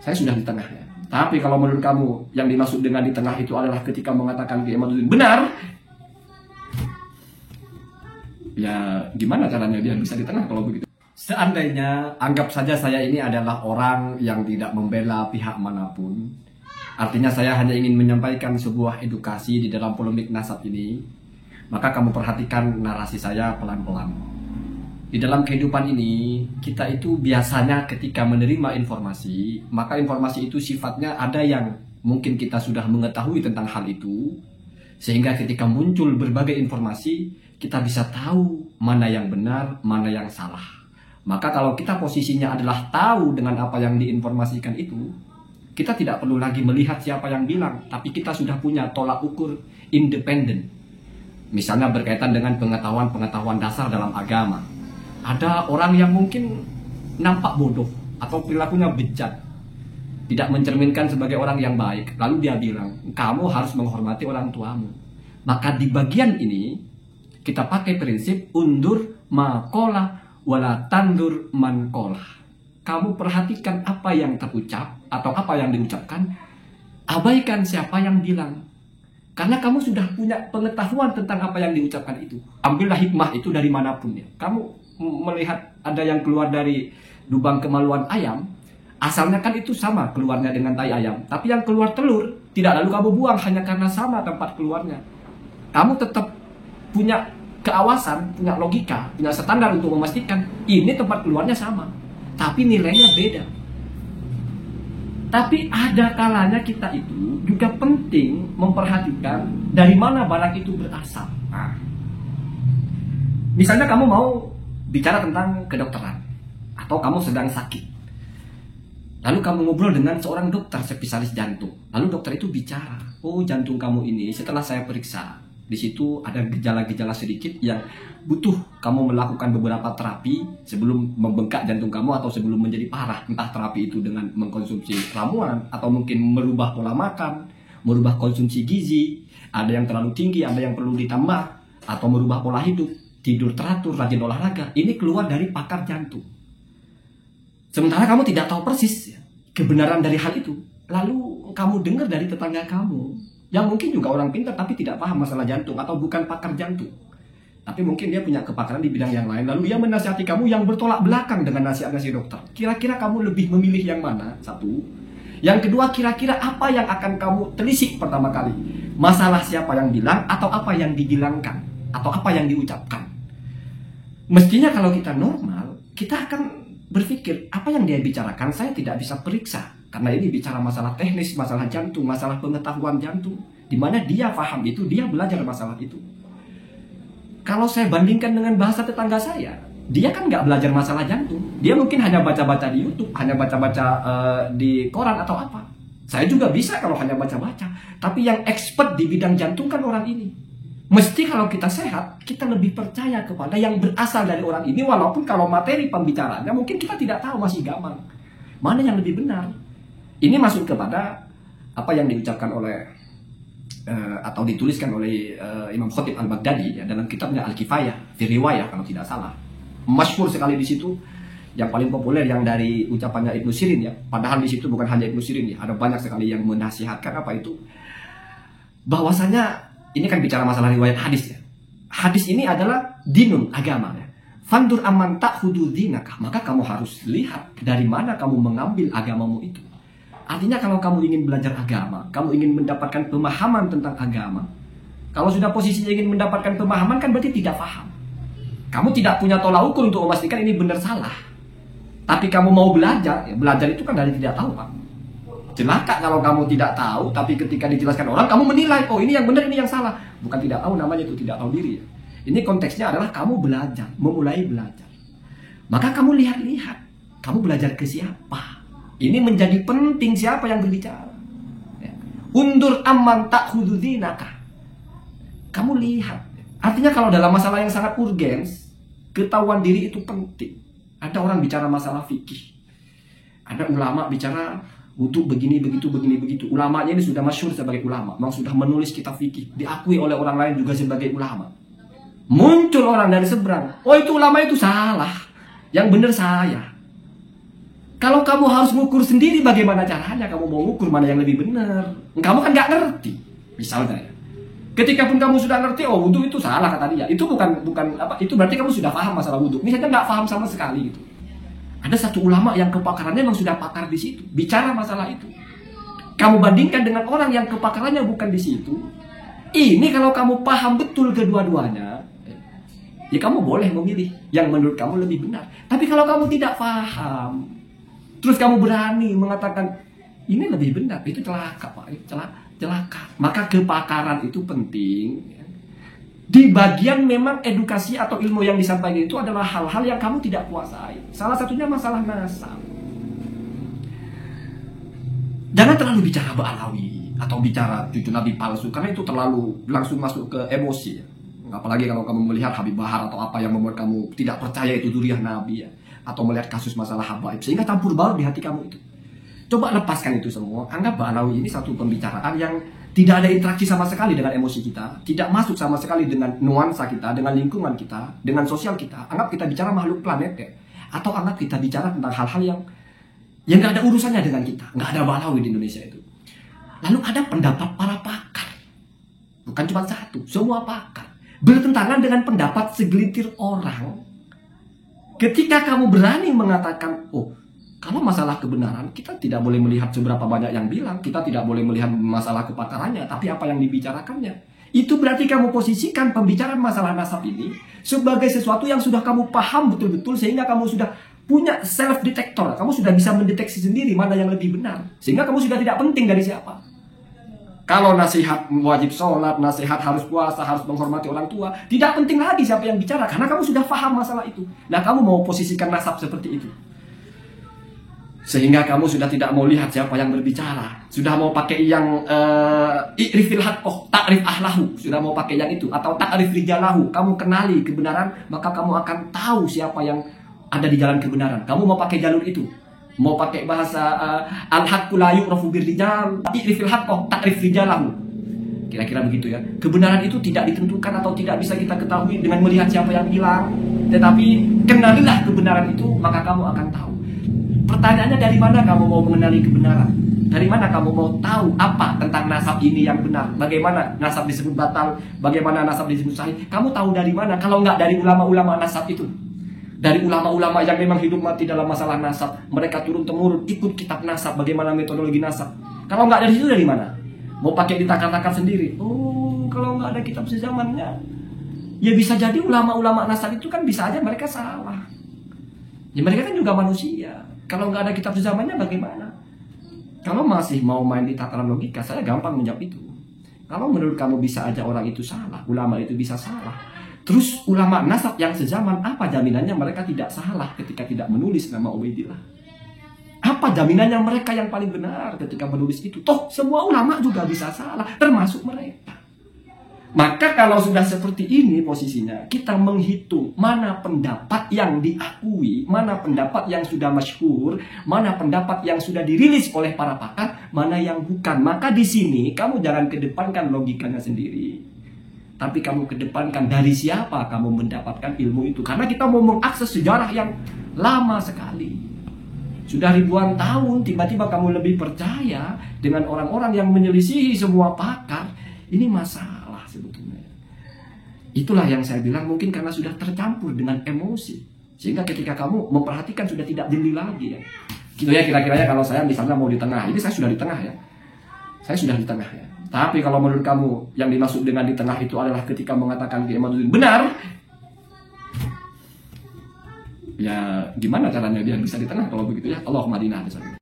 Saya sudah di tengah ya. Tapi kalau menurut kamu yang dimaksud dengan di tengah itu adalah ketika mengatakan Kiai Imaduddin benar, ya gimana caranya dia bisa di tengah kalau begitu? Seandainya anggap saja saya ini adalah orang yang tidak membela pihak manapun, artinya saya hanya ingin menyampaikan sebuah edukasi di dalam polemik nasab ini, maka kamu perhatikan narasi saya pelan-pelan. Di dalam kehidupan ini, kita itu biasanya ketika menerima informasi, maka informasi itu sifatnya ada yang mungkin kita sudah mengetahui tentang hal itu, sehingga ketika muncul berbagai informasi, kita bisa tahu mana yang benar, mana yang salah. Maka kalau kita posisinya adalah tahu dengan apa yang diinformasikan itu, kita tidak perlu lagi melihat siapa yang bilang, tapi kita sudah punya tolak ukur independen. Misalnya berkaitan dengan pengetahuan-pengetahuan dasar dalam agama. Ada orang yang mungkin nampak bodoh atau perilakunya bejat, tidak mencerminkan sebagai orang yang baik. Lalu dia bilang, kamu harus menghormati orang tuamu. Maka di bagian ini, kita pakai prinsip undur makola wala tandur mankola. Kamu perhatikan apa yang terucap atau apa yang diucapkan, abaikan siapa yang bilang. Karena kamu sudah punya pengetahuan tentang apa yang diucapkan itu. Ambillah hikmah itu dari manapun ya. Kamu melihat ada yang keluar dari lubang kemaluan ayam, asalnya kan itu sama keluarnya dengan tai ayam. Tapi yang keluar telur, tidak lalu kamu buang hanya karena sama tempat keluarnya. Kamu tetap punya keawasan, punya logika, punya standar untuk memastikan ini tempat keluarnya sama, tapi nilainya beda. Tapi ada kalanya kita itu juga penting memperhatikan dari mana barang itu berasal. Nah, misalnya kamu mau bicara tentang kedokteran, atau kamu sedang sakit, lalu kamu ngobrol dengan seorang dokter spesialis jantung. Lalu dokter itu bicara, oh jantung kamu ini setelah saya periksa, di situ ada gejala-gejala sedikit yang butuh kamu melakukan beberapa terapi sebelum membengkak jantung kamu atau sebelum menjadi parah. Entah terapi itu dengan mengkonsumsi ramuan atau mungkin merubah pola makan, merubah konsumsi gizi, ada yang terlalu tinggi, ada yang perlu ditambah, atau merubah pola hidup, tidur teratur, rajin olahraga. Ini keluar dari pakar jantung. Sementara kamu tidak tahu persis kebenaran dari hal itu. Lalu kamu dengar dari tetangga kamu yang mungkin juga orang pintar tapi tidak paham masalah jantung atau bukan pakar jantung. Tapi mungkin dia punya kepakaran di bidang yang lain. Lalu dia menasihati kamu yang bertolak belakang dengan nasihat-nasihat dokter. Kira-kira kamu lebih memilih yang mana? Satu. Yang kedua, kira-kira apa yang akan kamu telisik pertama kali? Masalah siapa yang bilang atau apa yang dibilangkan? Atau apa yang diucapkan? Mestinya kalau kita normal, kita akan berpikir apa yang dia bicarakan saya tidak bisa periksa. Karena ini bicara masalah teknis, masalah jantung, masalah pengetahuan jantung. Di mana dia paham itu, dia belajar masalah itu. Kalau saya bandingkan dengan bahasa tetangga saya, dia kan nggak belajar masalah jantung. Dia mungkin hanya baca-baca di YouTube, hanya baca-baca di koran atau apa. Saya juga bisa kalau hanya baca-baca. Tapi yang expert di bidang jantung kan orang ini. Mesti kalau kita sehat, kita lebih percaya kepada yang berasal dari orang ini. Walaupun kalau materi pembicaranya mungkin kita tidak tahu, masih gamang. Mana yang lebih benar? Ini masuk kepada apa yang diucapkan oleh atau dituliskan oleh Imam Khatib Al-Baghdadi ya, dalam kitabnya Al-Kifayah fi Riwayah kalau tidak salah. Masyhur sekali di situ. Yang paling populer yang dari ucapannya Ibnu Sirin ya. Padahal di situ bukan hanya Ibnu Sirin ya, ada banyak sekali yang menasihatkan apa itu. Bahwasanya ini kan bicara masalah riwayat hadis ya. Hadis ini adalah dinun, agama ya. Fandur aman ta'khudhu dinaka, maka kamu harus lihat dari mana kamu mengambil agamamu itu. Artinya kalau kamu ingin belajar agama, kamu ingin mendapatkan pemahaman tentang agama, kalau sudah posisinya ingin mendapatkan pemahaman kan berarti tidak paham. Kamu tidak punya tolak ukur untuk memastikan ini benar salah. Tapi kamu mau belajar, ya belajar itu kan dari tidak tahu Pak. Celaka kalau kamu tidak tahu, tapi ketika dijelaskan orang, kamu menilai, oh ini yang benar, ini yang salah. Bukan tidak tahu, namanya itu tidak tahu diri ya. Ini konteksnya adalah kamu belajar, memulai belajar. Maka kamu lihat-lihat, kamu belajar ke siapa. Ini menjadi penting siapa yang berbicara. Ya. Undur amman ta'khudhu dinaka. Kamu lihat. Artinya kalau dalam masalah yang sangat urgens, ketahuan diri itu penting. Ada orang bicara masalah fikih. Ada ulama bicara wudu begini, begitu, begini, begitu. Ulamanya ini sudah masyhur sebagai ulama. Memang sudah menulis kitab fikih. Diakui oleh orang lain juga sebagai ulama. Muncul orang dari seberang. Oh itu ulama itu salah. Yang benar saya. Kalau kamu harus ngukur sendiri, bagaimana caranya kamu mau ngukur mana yang lebih benar? Kamu kan nggak ngerti. Misalnya ya, ketika pun kamu sudah ngerti, oh wudhu itu salah kata dia, itu bukan apa, itu berarti kamu sudah paham masalah wudhu. Misalnya nggak paham sama sekali gitu. Ada satu ulama yang kepakarannya memang sudah pakar di situ, bicara masalah itu. Kamu bandingkan dengan orang yang kepakarannya bukan di situ. Ini kalau kamu paham betul kedua-duanya, ya kamu boleh memilih yang menurut kamu lebih benar. Tapi kalau kamu tidak paham, terus kamu berani mengatakan ini lebih benar, itu celaka Pak, celaka. Maka kepakaran itu penting. Di bagian memang edukasi atau ilmu yang disampaikan itu adalah hal-hal yang kamu tidak kuasai. Salah satunya masalah nasab. Jangan terlalu bicara ba'alawi atau bicara cucu Nabi palsu, karena itu terlalu langsung masuk ke emosi. Apalagi kalau kamu melihat Habib Bahar atau apa yang membuat kamu tidak percaya itu dzurriyyah Nabi ya, atau melihat kasus masalah habaib sehingga campur baur di hati kamu itu. Coba lepaskan itu semua. Anggap ba'alawi ini satu pembicaraan yang tidak ada interaksi sama sekali dengan emosi kita, tidak masuk sama sekali dengan nuansa kita, dengan lingkungan kita, dengan sosial kita. Anggap kita bicara makhluk planet ya, atau anggap kita bicara tentang hal-hal yang nggak ada urusannya dengan kita. Nggak ada ba'alawi di Indonesia itu. Lalu ada pendapat para pakar, bukan cuma satu, semua pakar bertentangan dengan pendapat segelintir orang. Ketika kamu berani mengatakan, oh, kalau masalah kebenaran, kita tidak boleh melihat seberapa banyak yang bilang, kita tidak boleh melihat masalah kepakarannya, tapi apa yang dibicarakannya. Itu berarti kamu posisikan pembicaraan masalah nasab ini sebagai sesuatu yang sudah kamu paham betul-betul, sehingga kamu sudah punya self-detector. Kamu sudah bisa mendeteksi sendiri mana yang lebih benar, sehingga kamu sudah tidak penting dari siapa. Kalau nasihat wajib sholat, nasihat harus puasa, harus menghormati orang tua, tidak penting lagi siapa yang bicara, karena kamu sudah paham masalah itu. Nah, kamu mau posisikan nasab seperti itu, sehingga kamu sudah tidak mau lihat siapa yang berbicara, sudah mau pakai yang i'rifil haqqo ta'rif ahlahu, sudah mau pakai yang itu, atau ta'rif rijalahu, kamu kenali kebenaran, maka kamu akan tahu siapa yang ada di jalan kebenaran. Kamu mau pakai jalur itu, mau pakai bahasa al-haqqu la yu'rafu birrijal, i'rifil haqqo ta'rif rijalahu, kira-kira begitu ya. Kebenaran itu tidak ditentukan atau tidak bisa kita ketahui dengan melihat siapa yang bilang, tetapi kenalilah kebenaran itu, maka kamu akan tahu. Pertanyaannya, dari mana kamu mau mengenali kebenaran? Dari mana kamu mau tahu apa tentang nasab ini yang benar? Bagaimana nasab disebut batal? Bagaimana nasab disebut sahih? Kamu tahu dari mana? Kalau nggak dari ulama-ulama nasab itu, dari ulama-ulama yang memang hidup mati dalam masalah nasab, mereka turun-temurun ikut kitab nasab, bagaimana metodologi nasab. Kalau nggak dari situ, dari mana? Mau pakai ditakar-takar sendiri? Oh, kalau nggak ada kitab sezamannya, ya bisa jadi ulama-ulama nasab itu kan bisa aja mereka salah. Ya mereka kan juga manusia. Kalau nggak ada kitab sezamannya bagaimana? Kalau masih mau main di tataran logika, saya gampang menjawab itu. Kalau menurut kamu bisa aja orang itu salah, ulama itu bisa salah, terus ulama nasab yang sezaman, apa jaminannya mereka tidak salah ketika tidak menulis nama Ubaidillah? Apa jaminannya mereka yang paling benar ketika menulis itu? Toh semua ulama juga bisa salah, termasuk mereka. Maka kalau sudah seperti ini posisinya, kita menghitung mana pendapat yang diakui, mana pendapat yang sudah masyhur, mana pendapat yang sudah dirilis oleh para pakar, mana yang bukan. Maka di sini kamu jangan kedepankan logikanya sendiri, tapi kamu kedepankan dari siapa kamu mendapatkan ilmu itu. Karena kita mau mengakses sejarah yang lama sekali, sudah ribuan tahun, tiba-tiba kamu lebih percaya dengan orang-orang yang menyelisihi semua pakar. Ini masalah sebetulnya. Itulah yang saya bilang, mungkin karena sudah tercampur dengan emosi, sehingga ketika kamu memperhatikan sudah tidak jeli lagi ya. Gitu ya kira-kiranya. Kalau saya misalnya mau di tengah, ini saya sudah di tengah ya. Saya sudah di tengah ya. Tapi kalau menurut kamu yang dimaksud dengan di tengah itu adalah ketika mengatakan Kiai Imaduddin benar, ya gimana caranya biar bisa di tengah kalau begitu ya? Allahumma adina.